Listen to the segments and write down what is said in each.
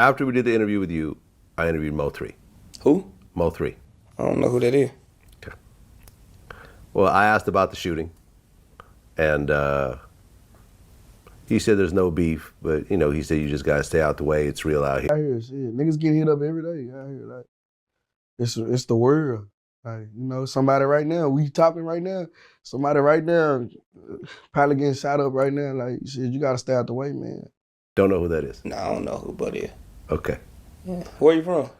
After we did the interview with you, I interviewed Mo3. Who? Mo3. I don't know who that is. Okay. Well, I asked about the shooting, and he said there's no beef, but he said you just gotta stay out the way. It's real out here. I hear shit. Niggas get hit up every day. I hear that. It's the world. Like, somebody right now, we talking right now, somebody right now probably getting shot up right now. Like, shit, you gotta stay out the way, man. Don't know who that is. No, I don't know who Buddy is. Okay. Yeah. Where you from?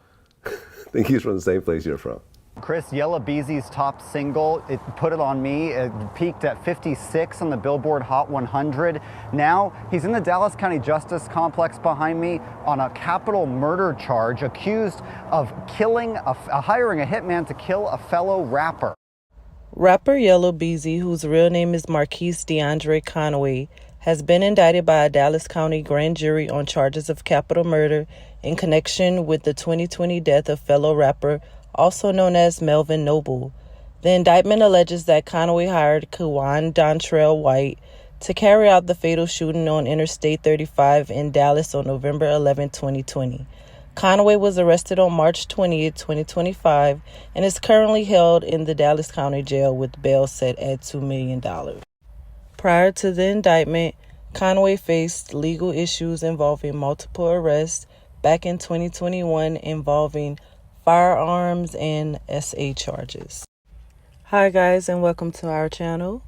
I think he's from the same place you're from. Chris, Yella Beezy's top single, it Put It On Me, it peaked at 56 on the Billboard Hot 100. Now, he's in the Dallas County Justice Complex behind me on a capital murder charge, accused of hiring a hitman to kill a fellow rapper. Rapper Yella Beezy, whose real name is Marquise DeAndre Conway, has been indicted by a Dallas County grand jury on charges of capital murder in connection with the 2020 death of fellow rapper, also known as Melvin Noble. The indictment alleges that Conway hired Kawan Dontrell White to carry out the fatal shooting on Interstate 35 in Dallas on November 11, 2020. Conway was arrested on March 20, 2025, and is currently held in the Dallas County Jail with bail set at $2 million. Prior to the indictment, Conway faced legal issues involving multiple arrests back in 2021 involving firearms and SA charges. Hi guys, and welcome to our channel.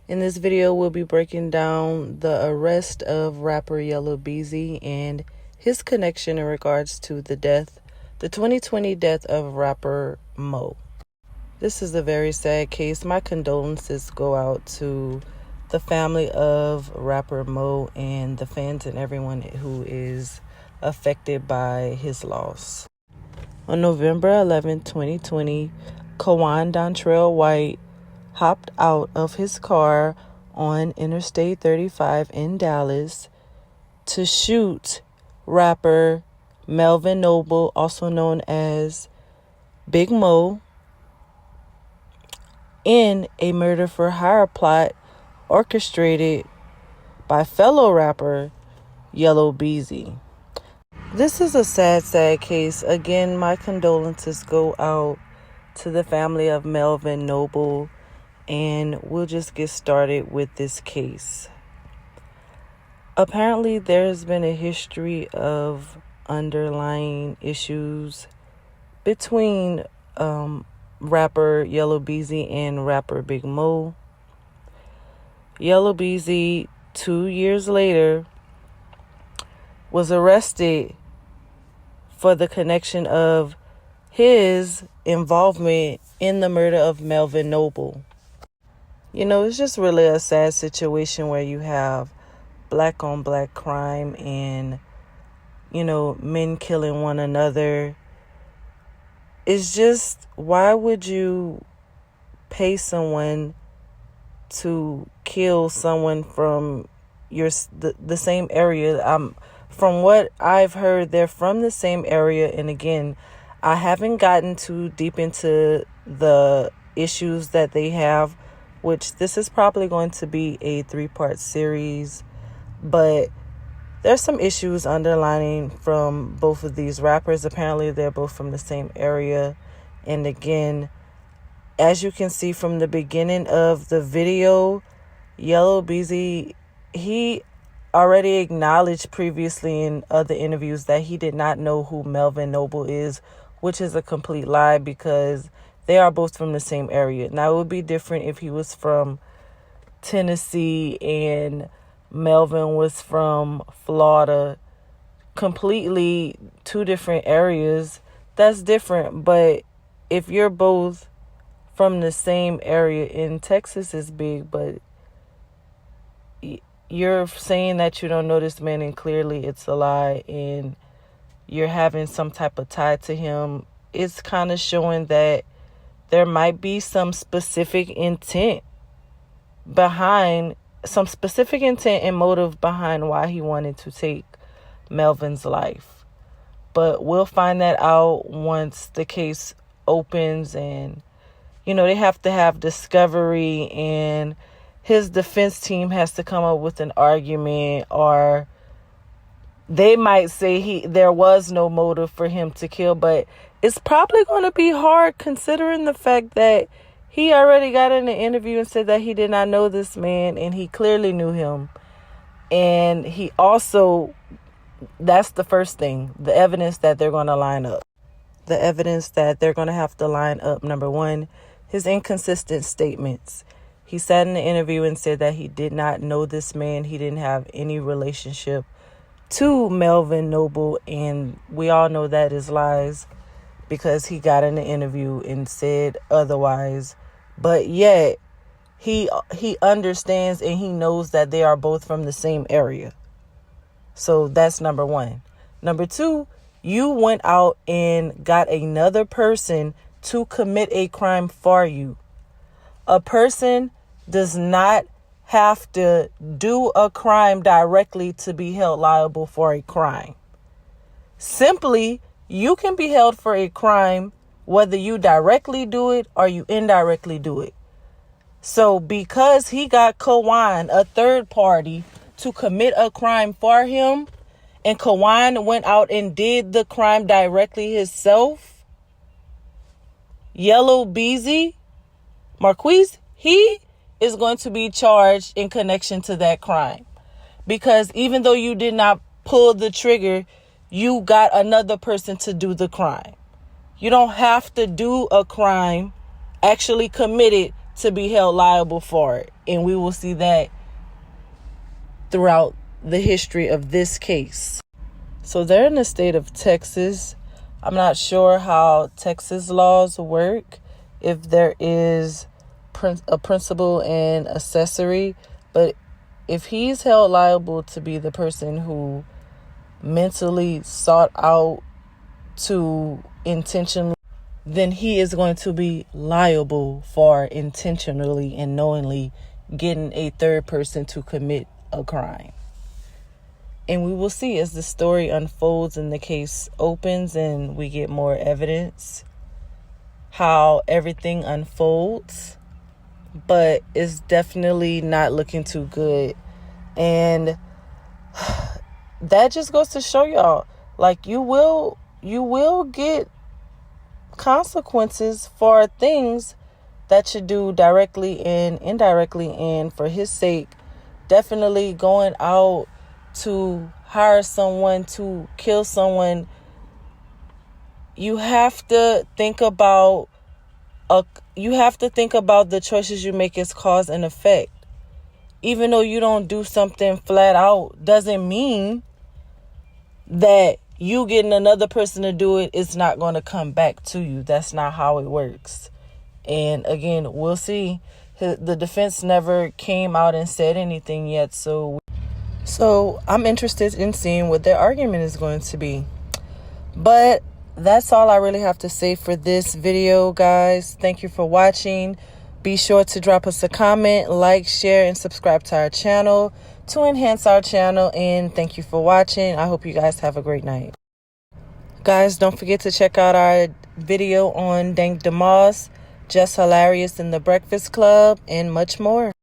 In this video, we'll be breaking down the arrest of rapper Yella Beezy and his connection in regards to the 2020 death of rapper Mo. This is a very sad case. My condolences go out to the family of rapper Mo and the fans and everyone who is affected by his loss. On November 11, 2020, Kawan Dontrell White hopped out of his car on Interstate 35 in Dallas to shoot rapper Melvin Noble, also known as Big Mo, in a murder for hire plot orchestrated by fellow rapper Yella Beezy. This is a sad case. Again, my condolences go out to the family of Melvin Noble, and we'll just get started with this case. Apparently, there's been a history of underlying issues between rapper Yella Beezy and rapper Big Mo. Yella Beezy, 2 years later, was arrested for the connection of his involvement in the murder of Melvin Noble. It's just really a sad situation where you have black on black crime and, men killing one another. It's just, why would you pay someone to kill someone from the same area? From what I've heard, they're from the same area. And again, I haven't gotten too deep into the issues that they have, which this is probably going to be a 3-part series. But there's some issues underlining from both of these rappers. Apparently, they're both from the same area. And again, as you can see from the beginning of the video, Yella Beezy, he already acknowledged previously in other interviews that he did not know who Melvin Noble is, which is a complete lie because they are both from the same area. Now, it would be different if he was from Tennessee and Melvin was from Florida. Completely two different areas. That's different. But if you're both from the same area, in Texas is big, but you're saying that you don't know this man and clearly it's a lie and you're having some type of tie to him, it's kind of showing that there might be some specific intent and motive behind why he wanted to take Melvin's life. But we'll find that out once the case opens and, they have to have discovery and his defense team has to come up with an argument or they might say there was no motive for him to kill, but it's probably going to be hard considering the fact that he already got in an interview and said that he did not know this man, and he clearly knew him. And he also, that's the first thing, the evidence that they're going to line up. The evidence that they're going to have to line up. Number one, his inconsistent statements. He sat in the interview and said that he did not know this man. He didn't have any relationship to Melvin Noble, and we all know that is lies because he got in the interview and said otherwise. But yet he understands and he knows that they are both from the same area. So that's number one. Number two, you went out and got another person to commit a crime for you. A person does not have to do a crime directly to be held liable for a crime. Simply, you can be held for a crime whether you directly do it or you indirectly do it. So because he got Kawan, a third party, to commit a crime for him, and Kawan went out and did the crime directly himself, Yella Beezy, Marquise, he is going to be charged in connection to that crime. Because even though you did not pull the trigger, you got another person to do the crime. You don't have to do a crime, actually commit it, to be held liable for it. And we will see that throughout the history of this case. So they're in the state of Texas. I'm not sure how Texas laws work, if there is a principal and accessory, but if he's held liable to be the person who mentally sought out to intentionally, then he is going to be liable for intentionally and knowingly getting a third person to commit a crime. And we will see as the story unfolds and the case opens and we get more evidence how everything unfolds. But it's definitely not looking too good. And that just goes to show y'all, like, you will get consequences for things that you do directly and indirectly. And for his sake, definitely going out to hire someone to kill someone, you have to think about the choices you make as cause and effect. Even though you don't do something flat out, doesn't mean that you getting another person to do it is not going to come back to you. That's not how it works. And again, we'll see. The defense never came out and said anything yet. So I'm interested in seeing what their argument is going to be. But that's all I really have to say for this video, guys. Thank you for watching. Be sure to drop us a comment, like, share, and subscribe to our channel to enhance our channel. And thank you for watching. I hope you guys have a great night. Guys, don't forget to check out our video on Dank DeMoss, Just Hilarious in the Breakfast Club, and much more.